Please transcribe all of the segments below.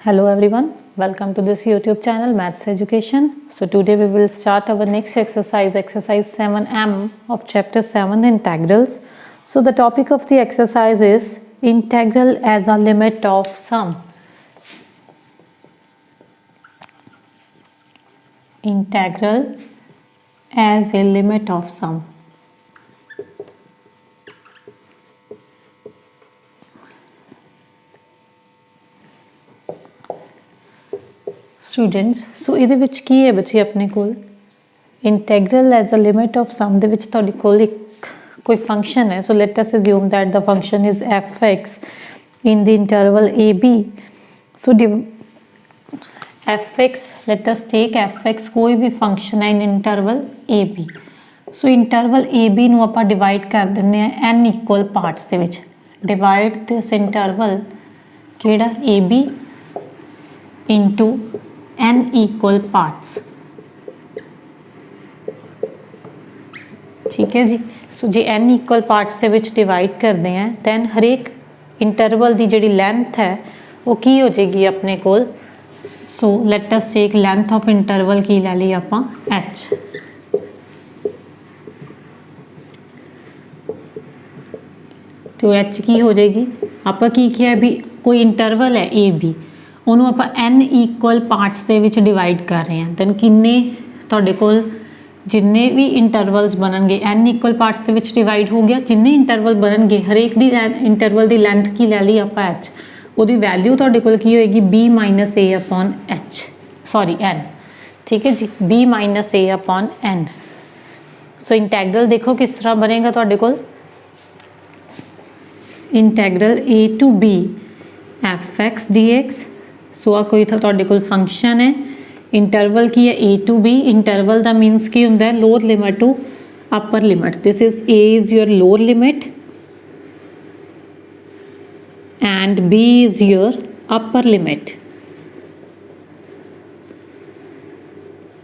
Hello everyone, welcome to this YouTube channel Maths Education. So today we will start our next exercise 7M of chapter 7 integrals. So the topic of the exercise is integral as a limit of sum. Integral as a limit of sum. Students so ਇਹਦੇ ਵਿੱਚ ਕੀ ਹੈ ਬੱਚੇ ਆਪਣੇ ਕੋਲ integral as a limit of ਸਮ ਦੇ ਵਿੱਚ ਤੁਹਾਡੇ ਕੋਲ ਇੱਕ ਕੋਈ ਫੰਕਸ਼ਨ ਹੈ ਸੋ let us assume that the function is fx in the interval ab so fx let us take fx ਕੋਈ ਵੀ ਫੰਕਸ਼ਨ ਹੈ in interval ab so interval ab ਨੂੰ ਆਪਾਂ ਡਿਵਾਈਡ ਕਰ ਦਿੰਦੇ ਆ n ਇਕੁਅਲ ਪਾਰਟਸ ਦੇ ਵਿੱਚ divide this interval ਕਿਹੜਾ ab into n equal parts ठीक है जी सो जे n equal parts ਦੇ ਵਿੱਚ ਡਿਵਾਈਡ ਕਰਦੇ ਆ then ਹਰੇਕ ਇੰਟਰਵਲ ਦੀ ਜਿਹੜੀ ਲੈਂਥ ਹੈ ਉਹ ਕੀ ਹੋ ਜਾਏਗੀ ਆਪਣੇ ਕੋਲ so let us take length of interval ਕੀ ਲੈ ਲਈ ਆਪਾਂ h तो h ਕੀ ਹੋ ਜਾਏਗੀ ਆਪਾਂ ਕੀ ਕਿਹਾ ਵੀ ਕੋਈ ਇੰਟਰਵਲ ਹੈ ab ਉਹਨੂੰ ਆਪਾਂ n ਇਕੁਅਲ ਪਾਰਟਸ ਦੇ ਵਿੱਚ ਡਿਵਾਈਡ ਕਰ ਰਹੇ ਹਾਂ ਦੈਨ ਕਿੰਨੇ ਤੁਹਾਡੇ ਕੋਲ ਜਿੰਨੇ ਵੀ ਇੰਟਰਵਲਸ ਬਣਨਗੇ n ਇਕੁਅਲ ਪਾਰਟਸ ਦੇ ਵਿੱਚ ਡਿਵਾਈਡ ਹੋ ਗਿਆ ਜਿੰਨੇ ਇੰਟਰਵਲ ਬਣਨਗੇ ਹਰੇਕ ਦੀ ਇੰਟਰਵਲ ਦੀ ਲੈਂਥ ਕੀ ਲੈ ਲਈ ਆਪਾਂ h ਉਹਦੀ ਵੈਲਿਊ ਤੁਹਾਡੇ ਕੋਲ ਕੀ ਹੋਏਗੀ b - a h sorry n ਠੀਕ ਹੈ ਜੀ b - a n so integral ਦੇਖੋ ਕਿਸ ਤਰ੍ਹਾਂ ਬਣੇਗਾ ਤੁਹਾਡੇ ਕੋਲ integral a to b fx dx सो आ कोई ਤੁਹਾਡੇ ਕੋਲ ਫੰਕਸ਼ਨ ਹੈ ਇੰਟਰਵਲ ਕੀ ਹੈ a to b ਇੰਟਰਵਲ ਦਾ ਮੀਨਸ ਕੀ ਹੁੰਦਾ ਹੈ lower limit to upper limit this is a is your lower limit and b is your upper limit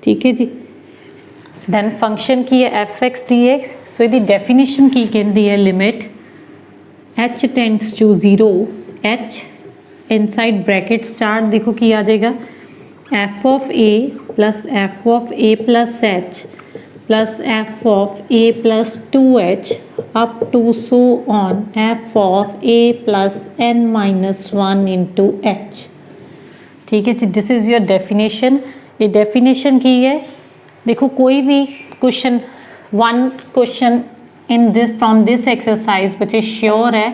ਠੀਕ ਹੈ ਜੀ ਦੈਨ ਫੰਕਸ਼ਨ ਕੀ ਹੈ fx dx ਸੋ ਇਹਦੀ ਡੈਫੀਨੇਸ਼ਨ ਕੀ ਕਹਿੰਦੀ ਹੈ limit h tends to 0 h inside bracket start देखो की आ जाएगा f of a plus f of a plus h plus f of a plus 2h up to so on f of a plus n minus 1 into h ठीक है जी this is your definition ये definition की है देखो कोई भी question one question in this from this exercise बच्चे श्योर है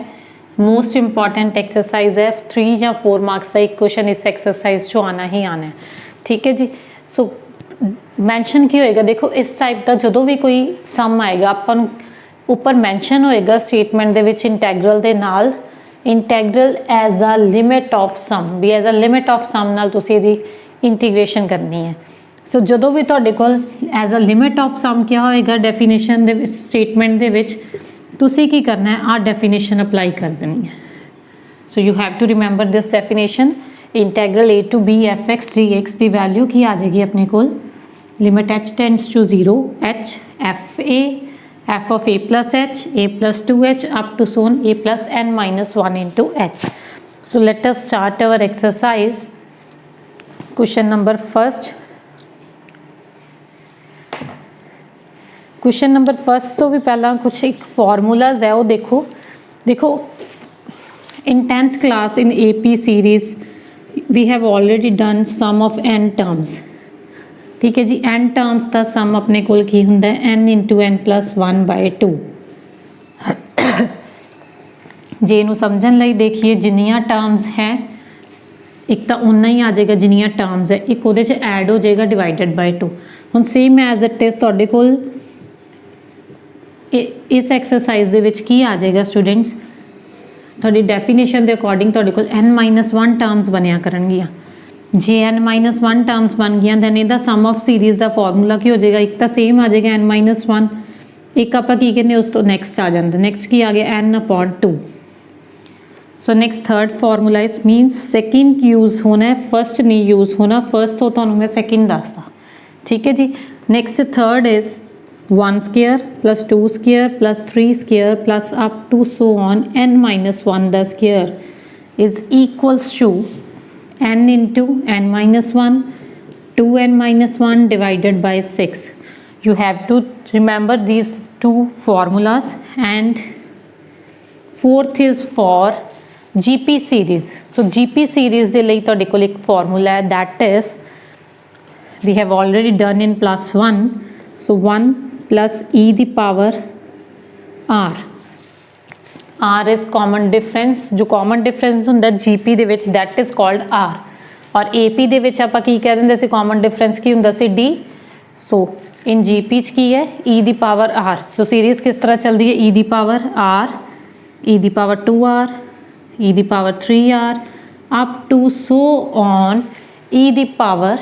मोस्ट इंपॉर्टेंट एक्सरसाइज है 3 या 4 मार्क्स का एक क्वेश्चन इस एक्सरसाइज चो आना ही आना है ठीक है जी सो मैंशन की होएगा देखो इस टाइप का जो भी कोई सम आएगा अपन ऊपर मैंशन होएगा स्टेटमेंट दे विच इंटैग्रल दे नाल इंटैग्रल एज अ लिमिट ऑफ सम भी एज अ लिमिट ऑफ सम नाल तुसी इहदी इंटीग्रेशन करनी है सो जो भी तुहाडे कोल as a limit of sum क्या होएगा डेफिनेशन दे स्टेटमेंट दे विच तुसी की करना है आ डेफिनेशन अप्लाई कर देनी है so you have to remember this definition integral a to b fx dx की वैल्यू की आ जाएगी अपने को limit h tends to 0 h f of a plus h a plus 2h up to so on a plus n minus 1 into h so let us start our exercise question number first question number first तो भी पहला कुछ एक formulas है वो देखो in 10th class in AP series we have already done some of n terms ठीक है जी n टर्म्स का सम अपने कोल की हुंदा है n into n plus 1 by 2 जे इनू समझन लई देखिए जिन्नियां टर्म्स है एक तो उन्ना ही आ जाएगा जिन्नियां टर्म्स है एक उहदे च ऐड हो जाएगा डिवाइडेड बाय 2 हुण सेम एज इट इज तुहाडे कोल इस एक्सरसाइज दे विच की आ जाएगा स्टूडेंट्स थोड़ी डेफिनेशन के अकॉर्डिंग थोड़े को n-1 टर्म्स बनिया करनगियां जे n-1 टर्म्स बन गई दैन इहदा सम ऑफ सीरीज़ का फॉर्मूला की हो जाएगा एक तो सेम आ जाएगा n-1 एक आप की कहने उस तो नैक्सट आ जाता नैक्सट की आ गया n/2 सो नैक्सट थर्ड फॉर्मूला इस मीनस सैकेंड यूज़ होना है फर्स्ट नहीं यूज़ होना फर्स्ट तो तुहानूं मैं सैकेंड दसदा ठीक है जी next third is 1 square plus 2 square plus 3 square plus up to so on n minus 1 the square is equals to n into n minus 1, 2n minus 1 divided by 6. You have to remember these two formulas. And fourth is for GP series. So GP series ਦੇ ਲਈ ਤੁਹਾਡੇ ਕੋਲ ਇੱਕ formula ਹੈ, that is we have already done in plus 1. So 1 plus e the power r. R is common difference. जो common difference ਹੁੰਦਾ GP ਦੇ ਵਿੱਚ that is called R. और AP ਦੇ ਵਿੱਚ ਆਪਾਂ ਕੀ ਕਹਿ ਦਿੰਦੇ ਸੀ, common difference ਕੀ ਹੁੰਦਾ ਸੀ, D. So in GP ਚ ਕੀ ਹੈ, e ਦੀ power r. So series ਕਿਸ ਤਰ੍ਹਾਂ ਚੱਲਦੀ ਹੈ, e the power r, e the power 2r, e the power 3r up to so on e the power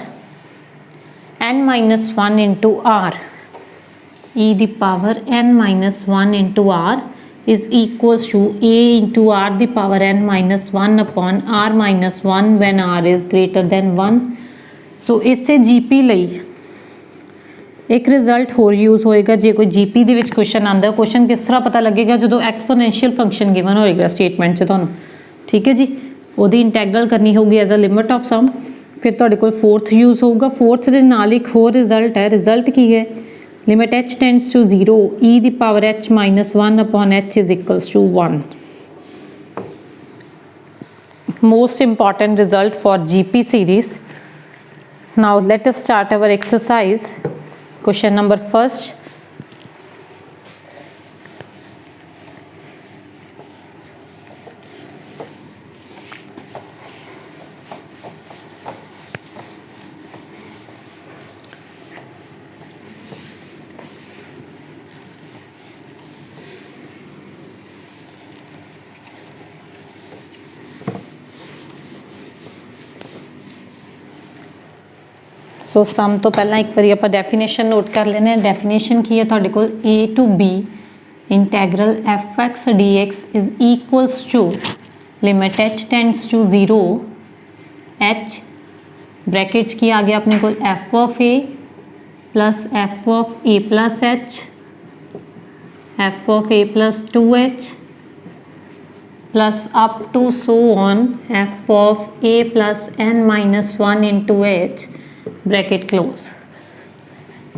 n minus 1 into r. e the power n minus 1 into r is equals to a into r the power n minus 1 upon r minus 1 when r is greater than 1. So इससे GP ਲਈ एक result होर use होएगा जे कोई GP ਦੇ ਵਿੱਚ question आंदा, question किस तरह पता लगेगा ਜਦੋਂ एक्सपोनेंशियल फंक्शन गिवन होएगा स्टेटमेंट 'ਚ ਤੁਹਾਨੂੰ, ठीक है जी। ਉਹਦੀ इंटैग्रल करनी होगी एज अ लिमिट ऑफ सम। फिर ਤੁਹਾਡੇ ਕੋਲ फोर्थ यूज़ होगा। फोर्थ ਦੇ ਨਾਲ ਇੱਕ ਹੋਰ रिजल्ट है, रिजल्ट की है, limit h tends to 0 e the power h minus 1 upon h is equals to 1. Most important result for GP series. Now let us start our exercise. Question number first. सो सम तो पहला एक बार आप definition note कर लेने। Definition की है तुहाडे कोल a to b integral f(x) dx is equals to limit h tends to 0 h brackets की आ गया अपने कोल f of a plus f of a plus h, f of a plus 2h plus up to so on f of a plus n minus 1 into h bracket close.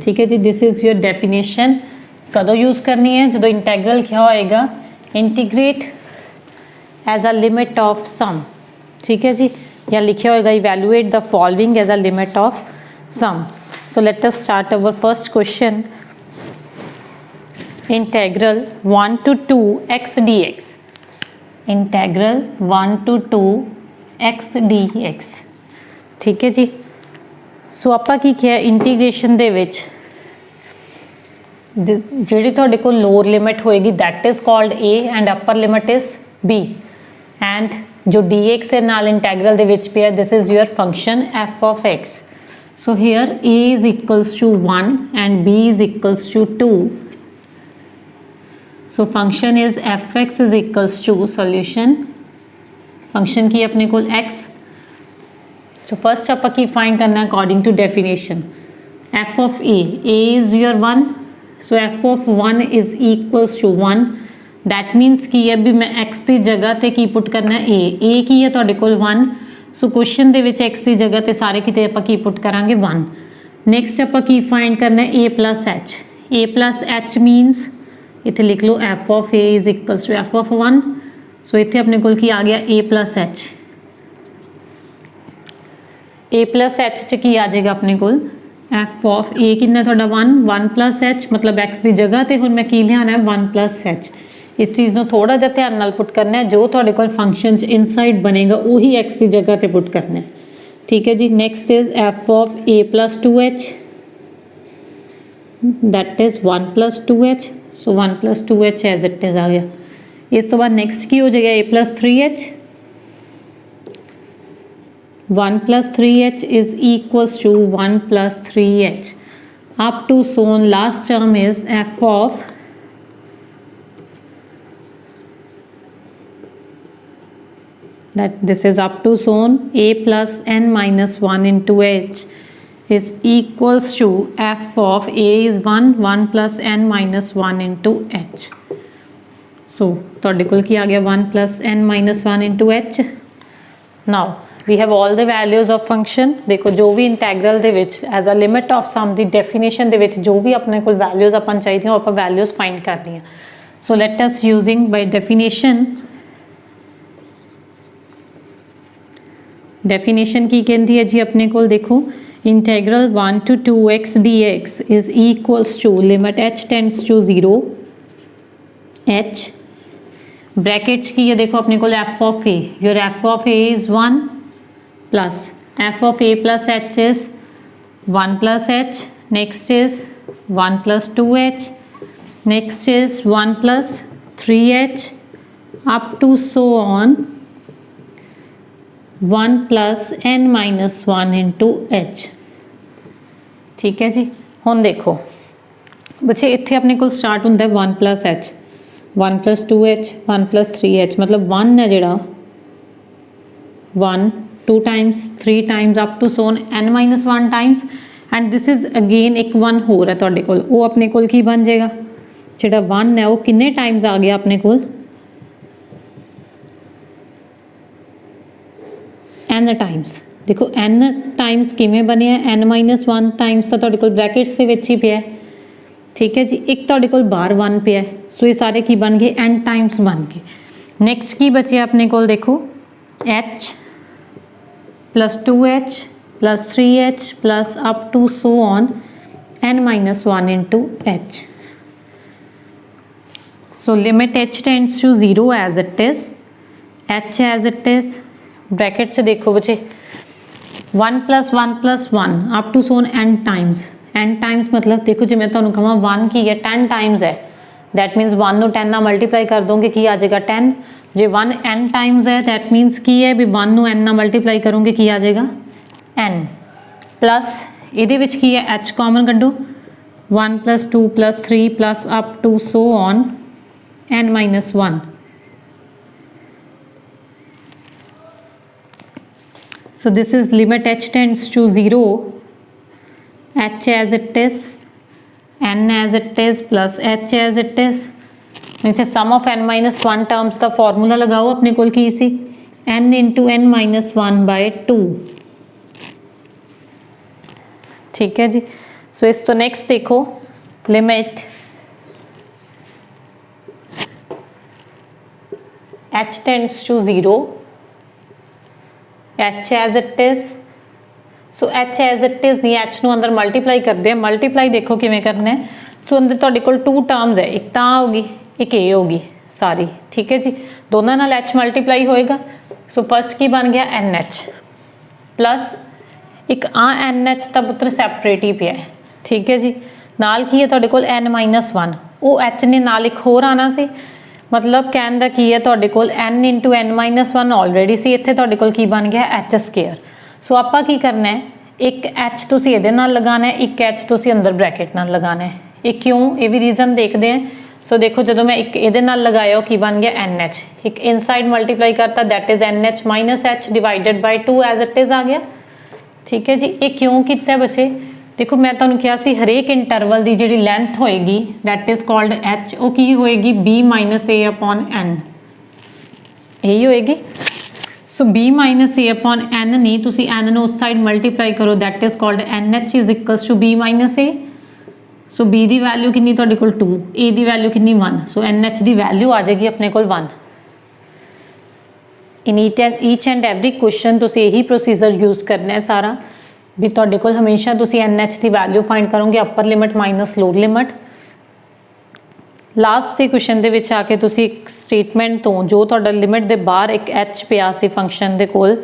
ठीक है जी, this is your definition. कदों use करनी है, जो integral क्या होएगा, integrate as a limit of sum. ठीक है जी, या लिखा होएगा evaluate the following as a limit of sum. So let us start our first question. Integral 1 to 2 x dx, इंटैग्रल 1 to 2 x dx। ठीक है जी। सो ਆਪਾਂ ਕੀ ਕਿਹਾ, ਇੰਟੀਗ੍ਰੇਸ਼ਨ ਦੇ ਵਿੱਚ ਜਿਹੜੀ ਤੁਹਾਡੇ ਕੋਲ ਲੋਅਰ ਲਿਮਿਟ ਹੋਏਗੀ that is called a and upper limit is b, and ਜੋ dx ਦੇ ਨਾਲ ਇੰਟੈਗਰਲ ਦੇ ਵਿੱਚ ਪਿਆ this is your function f of x. So here a is equals to 1 and b is equals to 2. So function is fx is equals to solution, function की अपने कोल x. So first आप की find करना according to definition, f of a is your 1, so f of 1 is equals to 1. That मीनस की है भी मैं x की जगह ते की पुट करना a की है तुहाडे कोल 1, सो क्वेश्चन दे विच x की जगह ते सारे किते आप की पुट करांगे 1. नैक्सट आप की फाइंड करना a प्लस h मीनस इत्थे लिख लो f of a is equals to f of 1. सो इत्थे अपने कोल की आ गया a plus h, a plus H च की आ जाएगा अपने कोल f ऑफ a कितना थोड़ा 1 प्लस h, मतलब x की जगह ते हुण मैं की लियाना है 1 प्लस h. इस चीज़ को थोड़ा जिहा ध्यान नाल पुट करना है, जो थोड़े कोल फंक्शन च इनसाइड बनेगा वही x की जगह ते पुट करना है। ठीक है जी। Next is f of a plus 2h, that is 1 plus 2h, so 1 plus 2h as it is आ गया। इस तो बाद नेक्स्ट की हो जाएगा a plus 3h, 1 plus 3h is equals to 1 plus 3h up to so on. Last term is f of that this is up to so on a plus n minus 1 into h is equals to f of a is 1 plus n minus 1 into h. So ਤੁਹਾਡੇ ਕੋਲ ਕੀ ਆ ਗਿਆ 1 plus n minus 1 into h. Now we have all the values of function. देखो जो भी integral दे विच as a limit of sum दी डेफिनेशन दे विच जो भी अपने को वैल्यूज़ अपन चाहिए वो आप वैल्यूज़ फाइंड करनी है। So let us using by definition, definition की कहती है जी अपने को, देखो integral 1 to 2x dx is equals to limit h tends to 0 h brackets की है, देखो अपने को f of a, your f of a is 1 plus f of a plus h is 1 plus h, next is 1 plus 2h, next is 1 plus 3h up to so on 1 plus n minus 1 into h। ठीक है जी। हुण देखो बच्चे इत्थे अपने को start होंदा है 1 plus h, 1 plus 2h, 1 plus 3h, मतलब 1 है जिहड़ा 1 2 times 3 times up to so on n minus 1 times, and this is again एक 1 होर है तुहाडे कोल, वो अपने कोल की बन जाएगा, जिहड़ा 1 है वो किन्ने टाइम्स आ गया अपने कोल n टाइम्स। देखो n टाइम्स किमें बने n माइनस 1 टाइम्स तो तुहाडे कोल ब्रैकेट्स दे विच ही पिया है। ठीक है जी, एक तुहाडे कोल बाहर 1 पिया है, सो ये सारे की बन गए n टाइम्स बन गए। नैक्सट की बचे अपने कोल, देखो h plus 2h plus 3h plus up to so on n minus 1 into h। So limit h tends to 0 as it is, h as it is, bracket से देखो बच्चे 1 प्लस 1 प्लस 1 अप टू सोन n times मतलब देखो जी मैं तुहानू कहां 1 की है 10 टाइम्स है, दैट मीनस 1 नू 10 ना मल्टीप्लाई कर दोगे की आ जाएगा 10। जे 1 n टाइम्स है दैट मीनस की है भी 1 नू n ना मल्टीप्लाई करोगे की आ जाएगा n, प्लस इहदे विच की है h कॉमन कड्डो 1 plus 2 plus 3 plus up to so on n minus 1। So this is limit h tends to 0, h as it is, n as it is plus h as it is। इसे sum of n minus 1 terms का formula लगाओ अपने कोल की इसी n into n minus 1 by 2। ठीक है जी। सो इस तो नेक्स्ट देखो limit h tends to 0, h as it is, so h as it is नहीं h ਨੂੰ अंदर मल्टीप्लाई करते हैं, मल्टीप्लाई देखो किमें करना है। सो अंदर तुहाडे कोल 2 टर्म्स है, एक ता होगी एक ए होगी सारी। ठीक है जी, दोनों नाल h मल्टीप्लाई होएगा। सो फर्स्ट की बन गया NH प्लस एक आ NH ता पुत्र सैपरेट ही पिया है। ठीक है जी, नाल की है तुहाडे कोल n माइनस 1, वो h ने नाल एक होर आना सी, मतलब कहने का की है तुहाडे कोल n into n minus 1 already सी, इत्थे तुहाडे कोल की बन गया h स्केयर। सो आपां की करना है, एक h तुसीं इहदे नाल लगाना है, एक h तुसीं अंदर ब्रैकेट नाल लगाना है। ये क्यों, ये भी रीजन देखते हैं। सो देखो जो मैं एक इहदे नाल लगाया वो की बन गया NH, एक इनसाइड मल्टीप्लाई करता that is NH minus h divided by 2 as it is आ गया। ठीक है जी, ये क्यों किया बच्चे, देखो मैं तुहानू कहा सी हरेक इंटरवल की जिहड़ी लेंथ होएगी दैट इज कॉल्ड h, वो की होएगी b minus a upon n, यही होएगी। So b minus a upon n नहीं, तुसी n नू उस साइड मल्टीप्लाई करो that is called NH is equals to b minus a। So b की वैल्यू कितनी तुहाडे कोल 2, a की वैल्यू कितनी 1, सो NH की वैल्यू आ जाएगी अपने कोल 1। In each and every question तुसी यही प्रोसीजर यूज़ करना है सारा, भी तुहाडे कोल हमेशा तुसी NH की वैल्यू फाइंड करोगे upper limit minus lower limit. Last के क्वेश्चन दे विच आके तुसी एक स्टेटमेंट तो जो तुहाडा लिमिट दे बाहर एक h पिया सी फंक्शन दे कोल,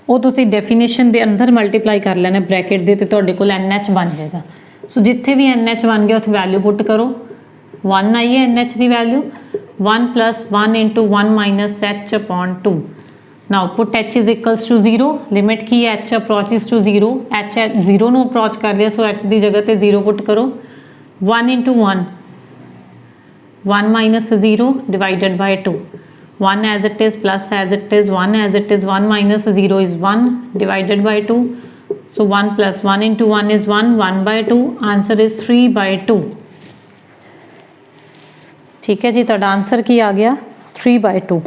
वो तुसी डेफिनेशन दे अंदर मल्टीप्लाई कर लेना ब्रैकेट दे, ते तुहाडे कोल NH बन जाएगा। सो जिथे भी NH बन गया उत्थे वैल्यू पुट करो, 1 आई है NH की value, 1 plus 1 into 1 minus h upon 2। Now put h is equals to 0, limit की है h अप्रोचेस टू 0, h 0 ਨੂੰ अप्रोच कर लिया, सो h की जगह पे 0 पुट करो, 1 into 1 1 minus 0 divided by 2, 1 as it is plus as it is 1 as it is, 1 minus 0 is 1 divided by 2, so 1 plus 1 into 1 is 1, 1 by 2, answer is 3 by 2। ठीक है जी, तो आंसर की आ गया 3 by 2।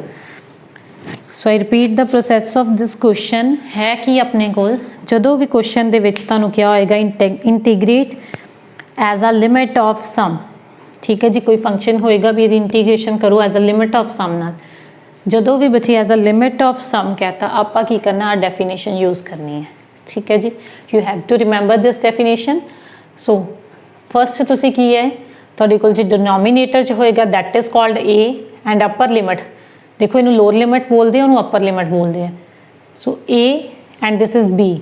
So so I repeat the process of this question है कि अपने को जो भी क्वेश्चन दे विच तुहानूं क्या होएगा integrate as a limit of sum, ठीक है जी। कोई फंक्शन होएगा भी यदि इंटीग्रेशन करो एज अ लिमिट ऑफ सम नाल, जो भी बची एज अ लिमिट ऑफ सम कहता आपां की करना डेफिनेशन यूज़ करनी है, ठीक है जी। You have to remember this definition. So first तुसीं की है तुहाडे कोल जो डिनोमीनेटर च होएगा that is called A and upper limit, देखो इनू लोअर लिमिट बोलते हैं उन्होंने अपर लिमिट बोलते हैं। So A and this is B,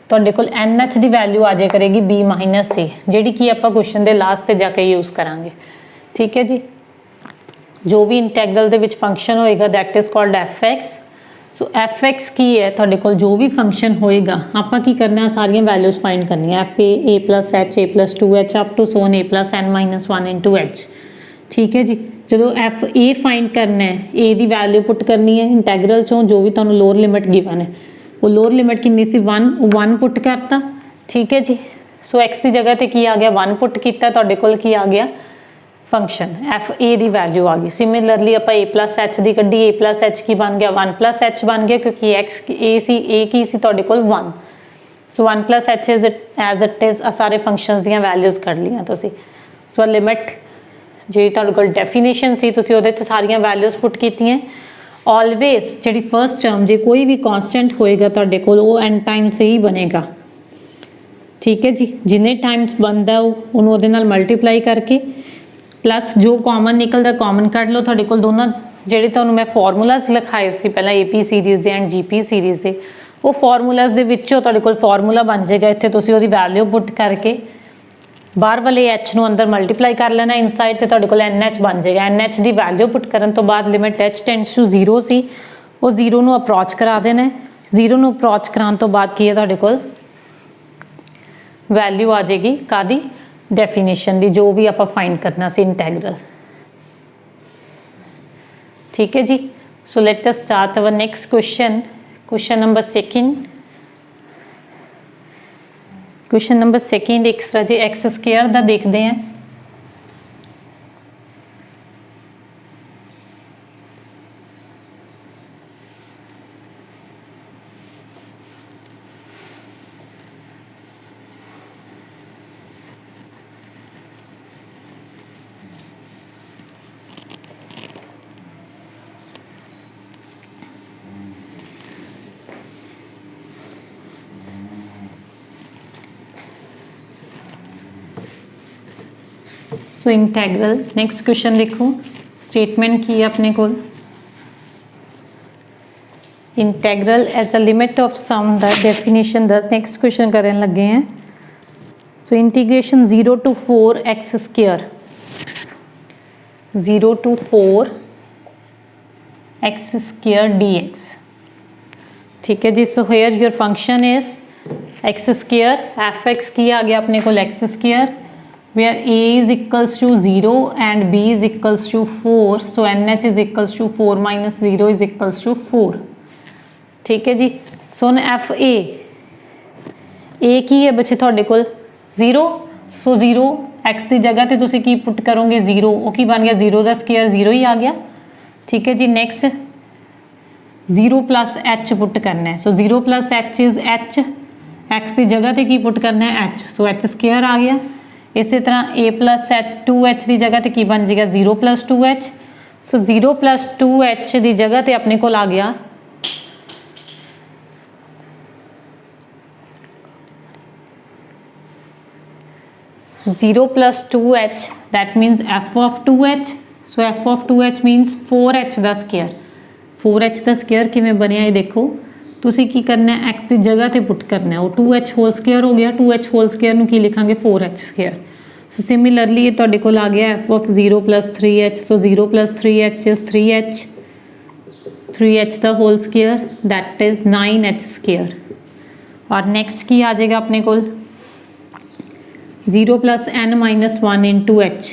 तुहाडे कोल एन एच की वैल्यू आ जाए करेगी बी माइनस ए, जिहड़ी कि आपां क्वेश्चन के लास्ट ते जाके यूज़ करांगे, ठीक है जी। जो भी इंटैग्रल दे विच फंक्शन होएगा that is called F x. So F x की है तुहाडे कोल जो भी फंक्शन होएगा आपां की करना सारियां वैल्यूज़ फाइंड करनी है, F A plus H A plus 2h up to so on A plus N minus 1 into H, ठीक है जी। जो एफ ए फाइंड करना है ए की वैल्यू पुट करनी है इंटैग्रल चों जो भी तुहानूं लोअर लिमिट गिवन है, वो लोअर लिमिट कितनी सी 1 पुट करता, ठीक है जी। सो एक्स की जगह पर की आ गया 1 पुट किया, तुहाडे कोल की आ गया फंक्शन एफ ए की वैल्यू आ गई। सिमिलरली आप ए प्लस एच की कड्डी, ए प्लस एच की बन गया 1 प्लस एच बन गया क्योंकि एक्स ए की सी तुहाडे कोल 1। So 1 plus H is as it is सारे फंक्शनस दी वैल्यूज़ कढ लियां तुसीं। सो लिमिट जी तुहाडे कोल डेफिनेशन सी तुसीं उहदे च सारियां वैल्यूज़ पुट कीतियां। ऑलवेज जी फर्स्ट टर्म जो कोई भी कॉन्सटेंट होएगा तुहाडे कोल वो एन टाइम्स से ही बनेगा, ठीक है जी। जिन्ने टाइम्स बनता उन्होंने उहदे नाल मल्टीप्लाई करके प्लस जो कॉमन निकलता कॉमन कढ़ लो। तुहाडे कोल दोनों जिहड़े तुहानूं मैं फॉर्मूलाज लिखाए सी पहला AP सीरीज़ दे एंड GP सीरीज़ दे, वो फॉर्मूलाज दे विचों तुहाडे कोल फॉर्मूला बन जाएगा। इत्थे तुसीं उहदी वैल्यू पुट करके बाहर वाले H नूं अंदर मल्टीप्लाई कर लेना इनसाइड, ते तुहाडे कोल NH बन जाएगा। NH की वैल्यू पुट करन तो बाद लिमिट H टेंड्स टू 0 सी, वो 0 नूं अप्रोच करा देना है। 0 नूं अप्रोच कराउण तो बाद की है तुहाडे कोल वैल्यू आ जाएगी कादी डेफिनेशन दी, जो भी आप फाइंड करना सी इंटैग्रल, ठीक है जी। So let us start our next question, question number second. Question number second extra जी एक्स स्क्वायर दा देखते हैं। सो इंटैग्रल नेक्स्ट क्वेश्चन देखो, स्टेटमेंट की है अपने को integral as a limit of sum the definition 10 next question करने लगे हैं। So integration 0 to 4 X square, 0 to 4 X square dx, ठीक है जी। So here your function is x square, F x की आ गया अपने को x square where a is equals to 0 and b is equals to 4, so nh is equals to 4 minus 0 is equals to 4, ठीक है जी। सो एफ ए की है बच्चे थोड़े को 0, सो 0 एक्स की जगह तो तुसी की पुट करोगे 0, वो की बन गया 0 का स्क्वायर 0 ही आ गया, ठीक है जी। नेक्स्ट 0 प्लस एच पुट करना है, सो 0 plus H is H, x की जगह तो की पुट करना है एच, सो एच स्क्वायर आ गया। इस तरह a प्लस एच 2h की जगह तो की बन जाएगा 0 प्लस 2h, सो 0 प्लस 2h की जगह तो अपने को आ गया 0 plus 2h, that means f of 2h. So f of 2h means 4h the square. 4h the square ਕਿਵੇਂ ਬਣਿਆ ਇਹ ਦੇਖੋ, ਤੁਸੀਂ ਕੀ ਕਰਨਾ ਹੈ x ਦੀ ਜਗ੍ਹਾ ਤੇ ਪੁੱਟ ਕਰਨਾ ਹੈ, ਉਹ 2h ਹੋਲ ਸਕੁਅਰ ਹੋ ਗਿਆ, 2h ਹੋਲ ਸਕੁਅਰ ਨੂੰ ਕੀ ਲਿਖਾਂਗੇ 4h ਸਕੁਅਰ। ਸੋ ਸਿਮਿਲਰਲੀ ਇਹ ਤੁਹਾਡੇ ਕੋਲ ਆ ਗਿਆ f of 0 plus 3h, so 0 plus 3h is 3h, 3h the whole square that is 9h square. और नेक्स्ट की आ जाएगा अपने को 0 plus n minus 1 into h,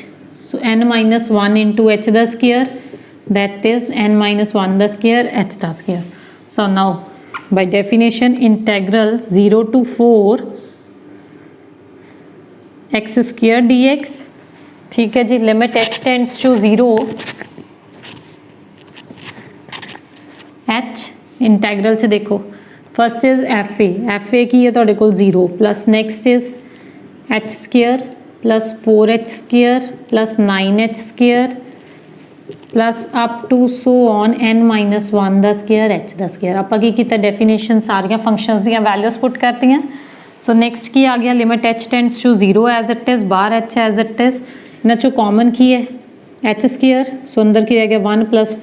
so n minus 1 into h the square, that is n minus 1 the square h the square। So now by definition integral 0 to 4 x square dx, ठीक है जी। Limit h tends to 0 H integral च देखो first is F A की है तुहाडे कोल 0 plus next is H square plus 4h square plus 9h square plus up to so on n-1 का स्केयर एच का स्केयर। आपां की कीता डेफिनेशन सारिया फंक्शनस दी वैल्यूज पुट करती। सो नैक्सट की आ गया limit H tends to 0 as it is, बाहर एच एज इट इज़, इन्हां चों कॉमन की है एच स्केयर। सो अंदर की रह गया 1 +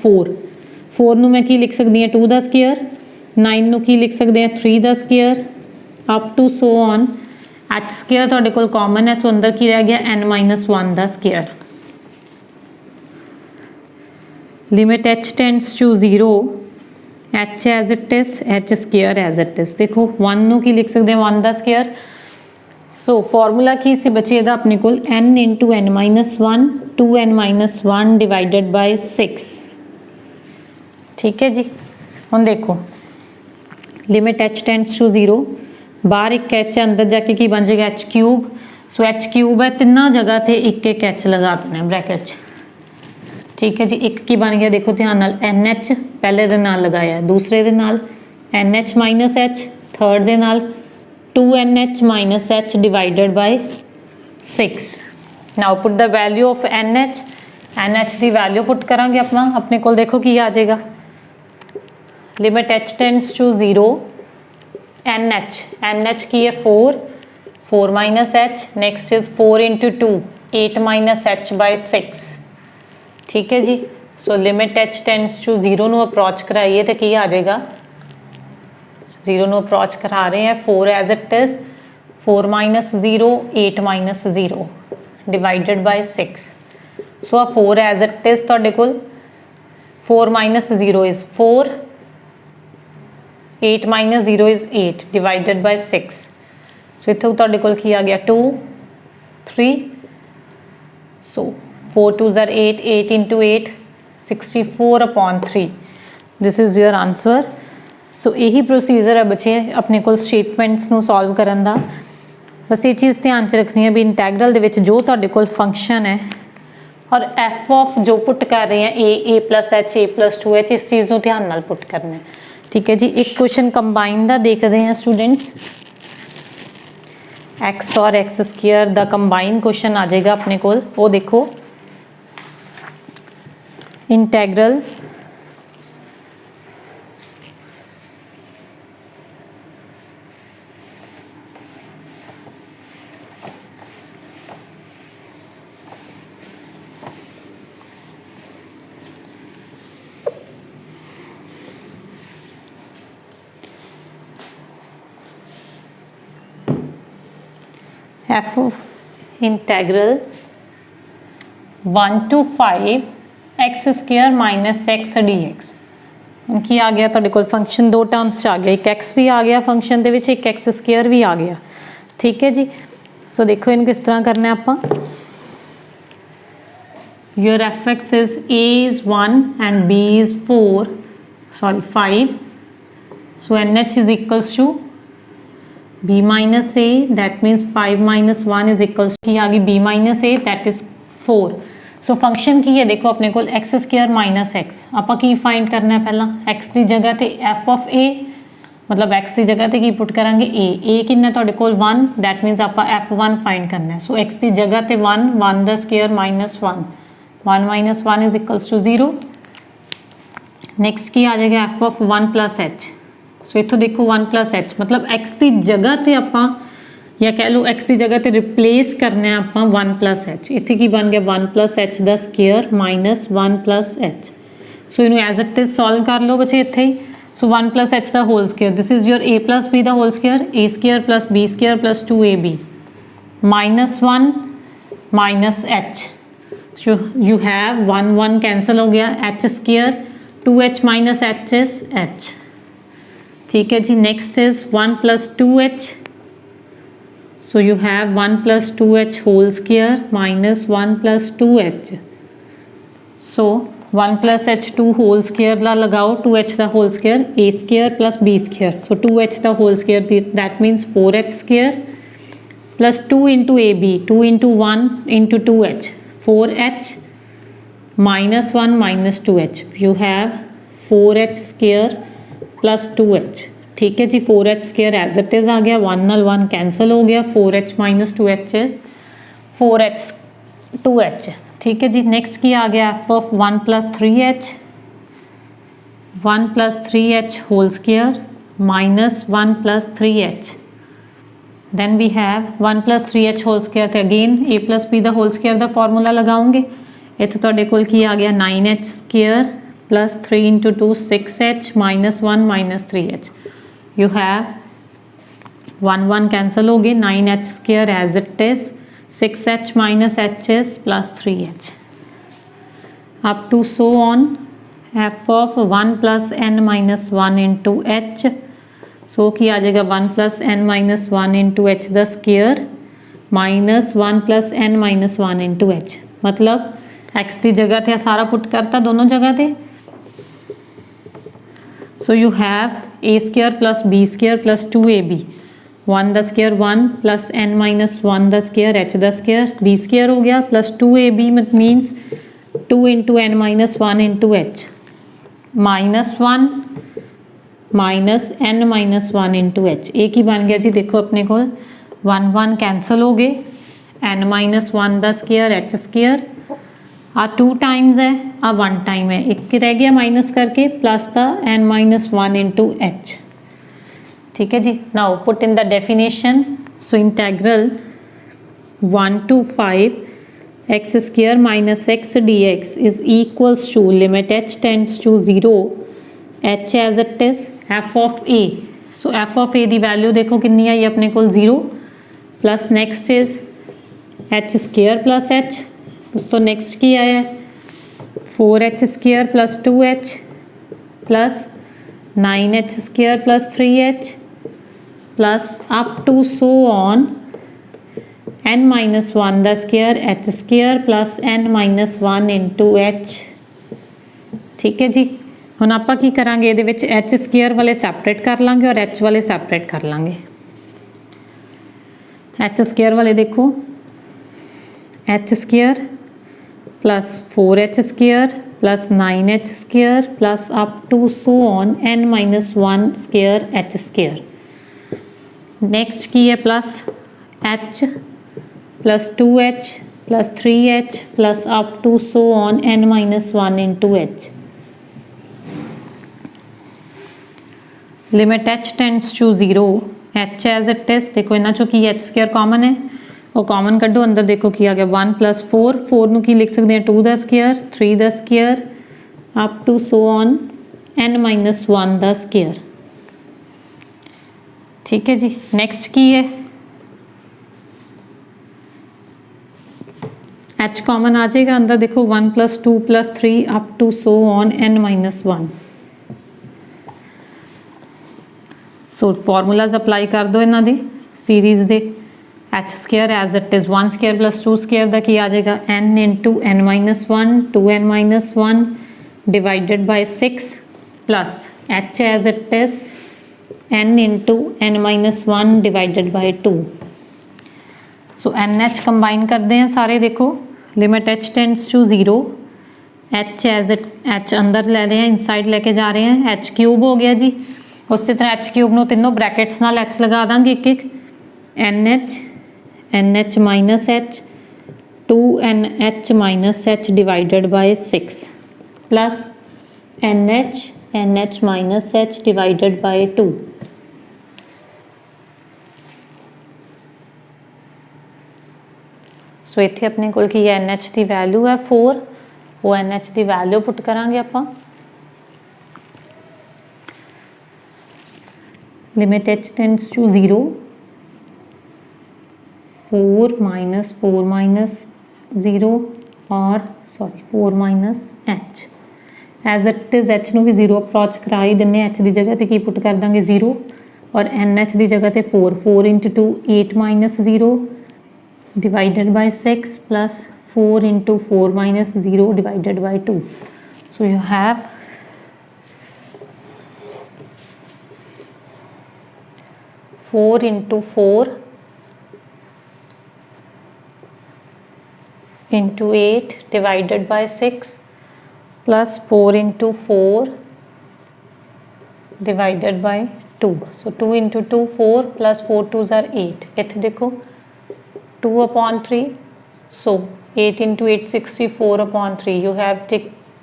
4 नूं मैं की लिख सकती हाँ 2 का स्केयर, 9 नूं की लिख सकते हैं 3 का square, up to so on H square तुहाडे कोल कॉमन है। सो अंदर की रह गया n-1 का square. Limit H tends to 0 H as it is, H square as it is. देखो 1 नूं की लिख सकते हैं 1 का स्केयर। सो फॉर्मूला की सी बचे इहदा अपने कोल n × n-1 2n-1 divided by 6। ठीक है जी। हुण देखो लिमिट एच टेंड्स टू 0, बाहर एक एच अंदर जाके की बन जाएगा H cube. So H cube है, तिना जगह ते एक एक एच लगा देना ब्रैकेट च। ठीक है जी। एक की बन गया देखो ध्यान नाल NH पहले दे नाल लगाया, दूसरे दे नाल NH माइनस H, थर्ड दे नाल 2NH - H divided by 6। Now put the value of NH की वैल्यू पुट करांगे अपना, अपने कोल देखो की आ जाएगा limit H tends to 0 NH की है 4 - H, next is 4 × 2 8 - H by 6। ठीक है जी। सो लिमिट एच टेंड्स टू 0 नूं अप्रोच कराइए तो की आ जाएगा 0 नूं अप्रोच करा रहे हैं 4 as it is, 4 - 0 8 - 0 divided by 6। So आ 4 एज इट इज़ तुहाडे कोल 4 - 0 is 4, 8 - 0 is 8 divided by 6। So इत्थों तुहाडे कोल की आ गया 2 3। So 4 2s are 8, 8 × 8 64/3। This is your answer. So यही प्रोसीजर है बच्चे अपने को स्टेटमेंट्स नूं सॉल्व करन दा। बस ये चीज़ ध्यान च रखनी है भी इंटैग्रल दे विच जो तुहाडे कोल फंक्शन है और एफ ऑफ जो पुट कर रहे हैं ए + H a + 2H, इस चीज़ को ध्यान नाल पुट करना है। ठीक है जी। एक क्वेश्चन कंबाइन का देखते हैं स्टूडेंट्स, एक्स और एक्स स्केयर का कंबाइन क्वेश्चन आ जाएगा अपने कोल। वो देखो इंटैग्रल f of integral 1 to 5 x square minus x dx। की आ गया तुहाडे कोल फंक्शन दो टर्म्स आ गया, एक x भी आ गया फंक्शन दे विच, एक x स्केयर भी आ गया। ठीक है जी। सो देखो इन किस तरह करना है आपां। Your f(x) is a is 1 and b is 5। So NH is equals to b minus a, that means 5 - 1 is equals to की आ गई b minus a, that is 4। So function की है देखो अपने कोल एक्स स्केयर माइनस एक्स। आपां की find करना है पहला एक्स की जगह ते एफ ऑफ ए, मतलब एक्स की जगह ते की पुट करांगे ए किन्ना तुहाडे कोल 1, दैट मीनस आपां F1 फाइंड करना है। सो एक्स की जगह ते 1 दा square minus 1 - 1 is equals to 0। Next की आ जाएगा एफ ऑफ 1 + H। सो इत्थों देखो 1 + H मतलब एक्स की जगह ते आपां या कह लो एक्स की जगह ते रिप्लेस करना है आपां 1 + H। इत्थे की बन गया 1 + H दा स्केयर माइनस 1 + H। सो इनू एज इट इज सॉल्व कर लो बच्चे इत्थे ही। सो 1 + H दा whole square, this is your a + b दा whole square, a square + b square + 2ab minus 1 minus H। So you have 1 1 cancel हो गया, H square 2H - H is H। ठीक है जी। Next is 1 + 2H। So you have 1 + 2H whole square minus 1 + 2H. So 1 + H 2 whole square ला लगाओ 2H दा whole square a square + b square. So 2H दा whole square that means 4H square plus 2 into AB, 2 into 1 into 2H, 4H minus 1 minus 2H. You have 4h square plus 2h। ठीक है जी, 4h square as it is आ गया, 1 ਨਾਲ 1 cancel हो गया, 4h minus 2h is 4h 2h। ठीक है जी, नेक्स्ट की आ गया f of 1 plus 3h, 1 plus 3h whole square minus 1 plus 3h। Then we have 1 plus 3h whole square तो अगेन a प्लस b ਦਾ ਹੋਲ ਸਕੇਅਰ ਦਾ formula ਲਗਾਉਂਗੇ। ਇੱਥੇ ਤੁਹਾਡੇ ਕੋਲ ਕੀ ਆ ਗਿਆ 9h square plus 3 into 2 6h minus 1 minus 3h। You have 1 1 cancel हो गए, 9h square as it is, 6h minus h is plus 3h up to so on f of 1 plus n minus 1 into h। So की आ जाएगा 1 plus n minus 1 into h the square minus 1 plus n minus 1 into h। मतलब x की जगह ते सारा put करता दोनों जगह ते। सो you have a square plus b square plus 2ab, 1 the square 1 plus n minus 1 the square h the square, b square हो गया plus 2ab means 2 into n minus 1 into h minus 1 minus n minus 1 into h। एक ही बन गया जी, देखो अपने को 1 1 cancel हो गए, n minus 1 the square h square आ 2 टाइम्स है, आ 1 टाइम है, एक रह गया माइनस करके प्लस था n माइनस 1 इंटू एच। ठीक है जी, now put in the definition. So integral 1 to 5 x square minus x d x is equals to limit H tends to 0 H as it is f of a. So f of a की value देखो कितनी आई अपने को 0, plus next is H square plus h, उस तो next की आया 4h square plus 2h plus 9h square plus 3h plus up to so on n minus 1 the square h square plus n minus 1 into h। ठीक है जी, हुण आपां की करांगे इहदे विच h स्केयर वाले सैपरेट कर लांगे और h वाले सैपरेट कर लांगे। h स्केयर वाले देखो h square plus 4h square plus 9h square plus up to so on n minus 1 square h square. Next की है plus h plus 2h plus 3h plus up to so on n minus 1 into h। Limit h tends to 0 h as it is, देखो इन्हों चो की h square common है, वो common कड्डो, अंदर देखो की आ गया 1 प्लस 4, 4 नू की लिख सकते हैं 2 the square 3 the square up to so on n minus 1 the square. ठीक है जी, नेक्स्ट की है h कॉमन आ जाएगा, अंदर देखो 1 plus 2 plus 3 up to so on n minus 1। So formulas apply कर दो इन्हों दे सीरीज़ दे। H square as it is 1 square plus 2 square का की आ जाएगा n into n minus 1 2n minus 1 divided by 6 plus h as it is n into n minus 1 divided by 2। So n h combine करते हैं सारे, देखो limit h tends to 0 h as it h अंदर ले रहे हैं, inside लेके जा रहे हैं, h क्यूब हो गया जी। उसी तरह h क्यूब नू तीनों ब्रैकेट्स नाल h लगा देंगे एक एक, NH minus h 2NH minus h divided by 6 plus NH minus h divided by 2। सो इत्थे अपने कोल की NH की वैल्यू है 4, वो NH की वैल्यू पुट करांगे आपां। Limit h tends to 0 4 minus 0 और sorry 4 minus h as it is h नू भी 0 अप्रोच करा ही देने, h की जगह ते की पुट कर देंगे 0 और NH की जगह ते 4 into 2 8 minus 0 divided by 6 plus 4 into 4 minus 0 divided by 2। So you have 4 into 4 into 8 divided by 6 plus 4 into 4 divided by 2। So 2 into 2 4 plus 4 2 ज़ार 8। इत्थे देखो 2/3, सो 8 into 8 64/3। You have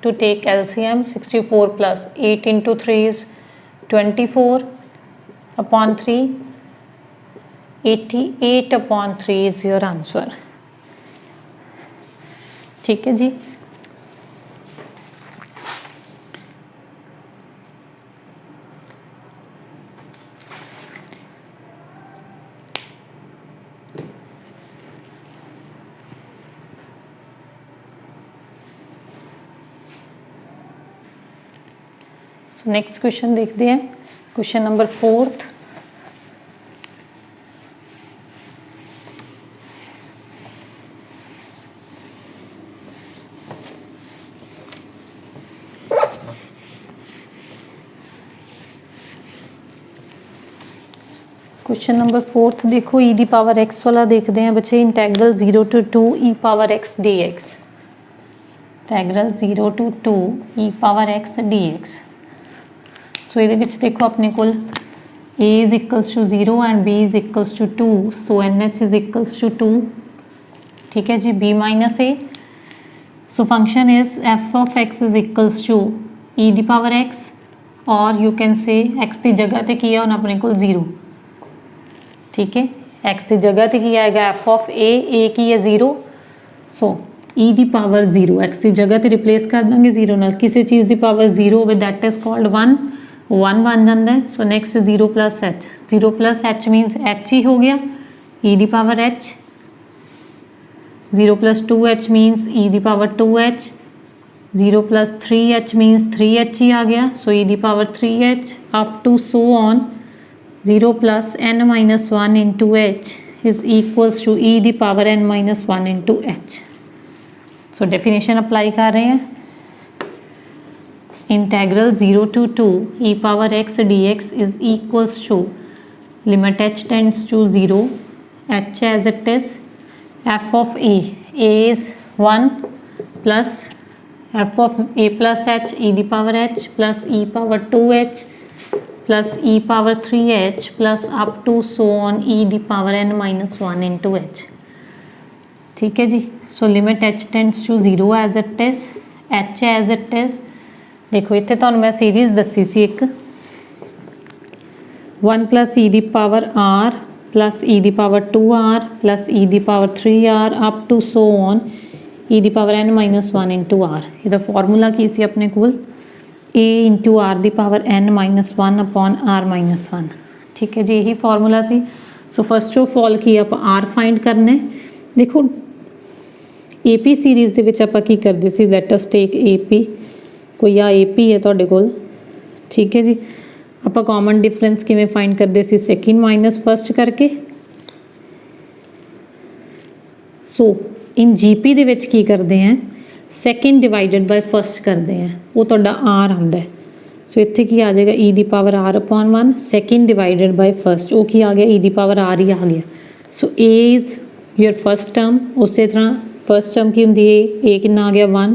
to take LCM 64 plus 8 into 3 is 24/3। 88/3 is your answer। ठीक है जी। So next question देखते हैं, question number 4। Question number 4 देखो, ई the power x वाला देखते हैं बच्चे। Integral 0 to 2 e power x d x. Integral 0 to 2 e power x d x. So ये देखो अपने को a is equals to 0 and b is equals to 2। So NH is equals to 2। ठीक है जी, b minus a। So function is f of x is equals to e the power x, और you can say x की जगह ते किया होना अपने को 0। ठीक है, x की जगह ते किया आएगा f ऑफ a की है 0। सो e दी पावर 0 x की जगह ते रिप्लेस कर देंगे 0 नाल। किसी चीज़ की पावर 0 हो दैट इज कॉल्ड 1 बन जाता है। So next 0 plus h। 0 plus h minus h ही हो गया, e दी power h। 0 plus 2h minus e दी power 2h। 0 plus 3h minus 3h ही आ गया, so e the power 3h up to so on. 0 plus n minus 1 into h is equals to e the power n minus 1 into h। So definition apply कर रहे हैं। Integral 0 to 2 e power x dx is equals to limit h tends to 0, h as it is, f of a is 1 plus f of a plus h e the power h plus e power 2h plus e power 3h plus up to so on e the power n minus 1 into h। ठीक है जी। सो limit h tends to 0 as it is, h as it is. देखो इतने तो मैं series दसी सी एक 1 plus e the power r plus e the power 2r plus e the power 3r up to so on e the power n minus 1 into r। ਇਹਦਾ formula ਕੀ ਸੀ ਆਪਣੇ ਕੋਲ, a इंटू आर दी power n minus 1 upon r minus 1। ठीक है जी, यही फॉर्मूला सी। सो फर्स्ट ऑफ ऑल की आप r फाइंड करने। देखो AP सीरीज़ ਦੇ ਵਿੱਚ ਆਪਾਂ ਕੀ ਕਰਦੇ ਸੀ, ਲੈਟ ਅਸ ਟੇਕ AP। ਕੋਈ ਆ AP ਹੈ ਤੁਹਾਡੇ ਕੋਲ। ਠੀਕ ਹੈ ਜੀ, ਆਪਾਂ ਕਾਮਨ ਡਿਫਰੈਂਸ ਕਿਵੇਂ ਫਾइंड ਕਰਦੇ ਸੀ, ਸੈਕਿੰਡ ਮਾਈਨਸ ਫਸਟ ਕਰਕੇ। ਸੋ ਇਨ GP ਦੇ ਵਿੱਚ ਕੀ ਕਰਦੇ ਆ, ਸੈਕਿੰਡ डिवाइडेड बाय फस्ट करते हैं, वो तो आर आता है। सो इत्थे की आ जाएगा e the power r upon 1, second divided by first, वो की आ गया ई दी पावर आर ही आ गया। So a is your first term. उस तरह फस्ट टर्म की होंगी ए कितना आ गया 1।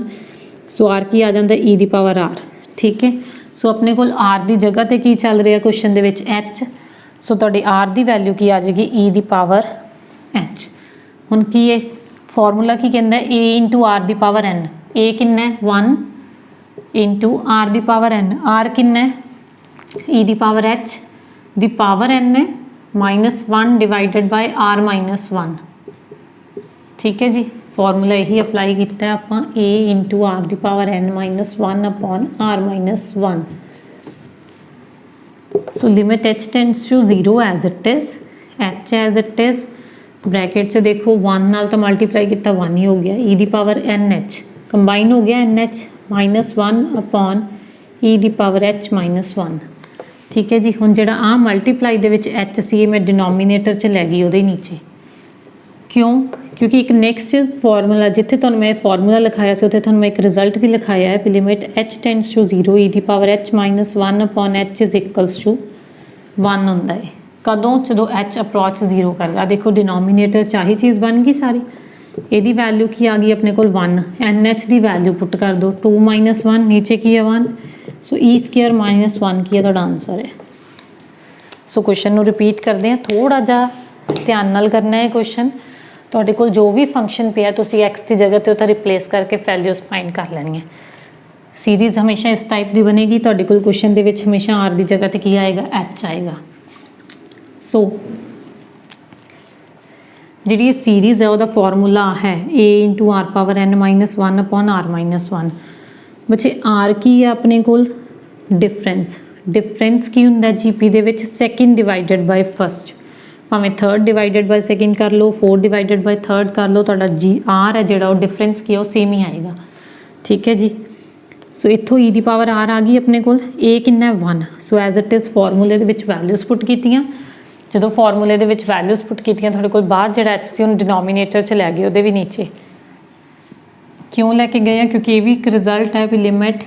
सो आर की आ जाता ई दी पावर आर। ठीक है, सो अपने को आर की जगह पर की चल रहा क्वेश्चन के एच। सो तुहाडी आर की वैल्यू की आ जाएगी ई दी पावर एच। हुण की है फॉर्मूला की कहता है a इंटू आर दी पावर n। a किन्ना है 1 इंटू आर दी पावर n। r किन्ना है e दी पावर h दी पावर n है minus 1 divided by r minus 1। ठीक है जी, फॉर्मूला यही अप्लाई किया आप a इंटू आर दी power n minus 1 upon r minus 1। So limit h tends to 0 as it is, h as it is. Bracket से देखो 1 नाल तो मल्टीप्लाई किया 1 ही हो गया, ई दी पावर NH कंबाइन हो गया NH माइनस 1 अपॉन ई दी पावर H माइनस 1। ठीक है जी, हुण जिहड़ा आ मल्टीप्लाई दे विच H सी मैं डिनोमीनेटर च लै गई उहदे नीचे। क्यों, क्योंकि एक नेक्स्ट फॉर्मूला जिथे तुहानूं मैं फॉर्मूला लिखाया से उत्थे तुहानूं मैं एक रिजल्ट भी लिखाया है, limit H tends to 0 e the power H minus 1 upon H is equals to 1 हुंदा है। कदों, जो H अप्रोच 0 करता। देखो डिनोमीनेटर चाही चीज़ बन गई सारी। यदी वैल्यू की आ गई अपने को 1, NH की वैल्यू पुट कर दो 2 माइनस 1, नीचे की है 1। सो ई स्केयर माइनस 1 की ਤੁਹਾਡਾ ਆਨਸਰ ਹੈ। ਸੋ ਕੁਐਸਚਨ ਨੂੰ ਰਿਪੀਟ ਕਰਦੇ ਹਾਂ, ਥੋੜਾ ਜਿਹਾ ਧਿਆਨ ਨਾਲ ਕਰਨਾ ਹੈ ਕੁਐਸਚਨ। ਤੁਹਾਡੇ ਕੋਲ ਜੋ ਵੀ ਫੰਕਸ਼ਨ ਪਿਆ ਤੁਸੀਂ ਐਕਸ ਦੀ ਜਗ੍ਹਾ ਤੇ ਉਹਦਾ ਰਿਪਲੇਸ ਕਰਕੇ ਵੈਲਿਊਜ਼ ਫਾਈਂਡ ਕਰ ਲੈਣੀ ਹੈ। ਸੀਰੀਜ਼ ਹਮੇਸ਼ਾ ਇਸ ਟਾਈਪ ਦੀ ਬਣੇਗੀ, ਤੁਹਾਡੇ ਕੋਲ ਕੁਐਸਚਨ ਦੇ ਵਿੱਚ ਹਮੇਸ਼ਾ ਆਰ ਦੀ ਜਗ੍ਹਾ ਤੇ ਕੀ ਆਏਗਾ, ਐਚ ਆਏਗਾ। ਸੋ ਜਿਹੜੀ ਇਹ ਸੀਰੀਜ਼ ਹੈ ਉਹਦਾ ਫਾਰਮੂਲਾ ਹੈ a into r power n minus 1 upon r minus 1। ਬੱਚੇ ਆਰ ਕੀ ਹੈ ਆਪਣੇ ਕੋਲ, ਡਿਫਰੈਂਸ। ਡਿਫਰੈਂਸ ਕੀ ਹੁੰਦਾ ਜੀਪੀ ਦੇ ਵਿੱਚ, ਸੈਕਿੰਡ ਡਿਵਾਈਡਡ ਬਾਈ ਫਸਟ, ਭਾਵੇਂ ਥਰਡ ਡਿਵਾਈਡਡ ਬਾਈ ਸੈਕਿੰਡ ਕਰ ਲਓ, 4 ਡਿਵਾਈਡਡ ਬਾਈ ਥਰਡ ਕਰ ਲਓ, ਤੁਹਾਡਾ ਜੀ ਆਰ ਹੈ ਜਿਹੜਾ ਉਹ ਡਿਫਰੈਂਸ ਕੀ ਹੈ ਉਹ ਸੇਮ ਹੀ ਆਏਗਾ। ਠੀਕ ਹੈ ਜੀ। ਸੋ ਇੱਥੋਂ e ਦੀ ਪਾਵਰ r ਆ ਗਈ ਆਪਣੇ ਕੋਲ, a ਕਿੰਨਾ 1। ਸੋ ਐਜ਼ ਇਟ ਇਜ਼ ਫਾਰਮੂਲੇ ਦੇ ਵਿੱਚ ਵੈਲਿਊਜ਼ ਪੁੱਟ ਕੀਤੀਆਂ। ਜਦੋਂ ਫਾਰਮੂਲੇ ਦੇ ਵਿੱਚ ਵੈਲਿਊਜ਼ ਪੁੱਟ ਕੀਤੀਆਂ ਤੁਹਾਡੇ ਕੋਲ ਬਾਹਰ ਜਿਹੜਾ h ਸੀ ਉਹਨੂੰ ਡਿਨੋਮੀਨੇਟਰ 'ਚ ਲੈ ਗਏ, ਉਹਦੇ ਵੀ ਨੀਚੇ ਕਿਉਂ ਲੈ ਕੇ ਗਏ ਆ, ਕਿਉਂਕਿ ਇਹ ਵੀ ਇੱਕ ਰਿਜ਼ਲਟ ਹੈ ਵੀ ਲਿਮਿਟ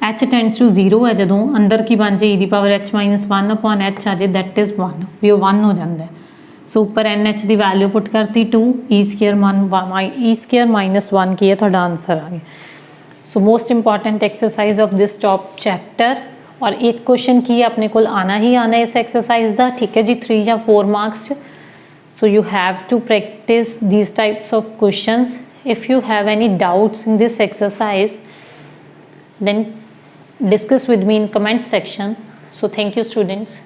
h ਟੈਂਡਸ ਟੂ 0 ਹੈ, ਜਦੋਂ ਅੰਦਰ ਕੀ ਬਣ ਜਾਏ e ਦੀ power h minus 1 upon h ਆ ਜਾਏ ਦੈਟ ਇਜ਼ 1, ਵੀ ਉਹ 1 ਹੋ ਜਾਂਦਾ ਹੈ। ਸੋ ਉੱਪਰ NH ਦੀ ਵੈਲਿਊ ਪੁੱਟ ਕਰਤੀ 2, e ਸਕੇਅਰ ਮਾਈਨਸ 1 ਕੀ ਹੈ ਤੁਹਾਡਾ ਆਂਸਰ ਆ ਗਿਆ। So most important exercise of this top chapter, और एक क्वेश्चन की अपने को आना ही आना है इस एक्सरसाइज का। ठीक है जी, 3 या 4 marks. So you have to practice these types of questions. If you have any doubts in this exercise then discuss with me in comment section. So thank you students.